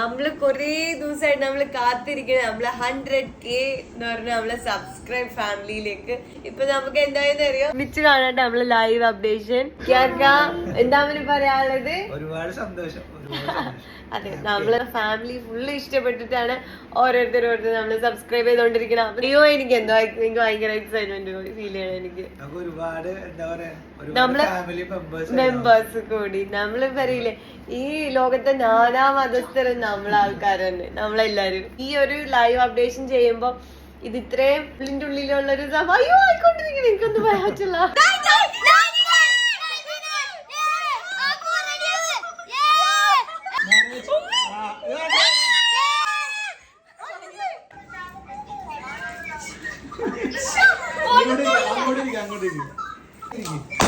നമ്മള് കൊറേ ദിവസമായിട്ട് നമ്മള് കാത്തിരിക്കുന്നത് നമ്മളെ 100K എന്ന് പറഞ്ഞ നമ്മളെ സബ്സ്ക്രൈബ് ഫാമിലിയിലേക്ക്. ഇപ്പൊ നമുക്ക് എന്തായെന്ന് അറിയാം, മിച്ച് കാണാണ്ട് നമ്മള് ലൈവ് അപ്ഡേഷൻ എന്താ പറയാനുള്ളത്. ഒരുപാട് സന്തോഷം. അതെ, നമ്മളെ ഫാമിലി ഫുള്ള് ഇഷ്ടപ്പെട്ടിട്ടാണ് ഓരോരുത്തരോരുത്തർ നമ്മള് സബ്സ്ക്രൈബ് ചെയ്തോണ്ടിരിക്കണം. അയ്യോ എനിക്ക് ഭയങ്കര എക്സൈറ്റ്മെന്റ് ഫീൽ ചെയ്യണം. എനിക്ക് ഒരുപാട് എന്താ പറയാ, നമ്മള് മെമ്പേഴ്സ് കൂടി നമ്മള് പറയില്ലേ, ഈ ലോകത്തെ നാനാ മതസ്ഥരും നമ്മളെ ആൾക്കാർ തന്നെ, നമ്മളെല്ലാരും. ഈ ഒരു ലൈവ് അപ്ഡേഷൻ ചെയ്യുമ്പോ ഇത് ഇത്രയും ഉള്ളിന്റെ ഉള്ളിലുള്ളൊരു അയ്യോ ആയിക്കൊണ്ടിരിക്കണം, എനിക്കൊന്നും പറയാൻ പറ്റില്ല. അങ്ങോട്ടേക്ക്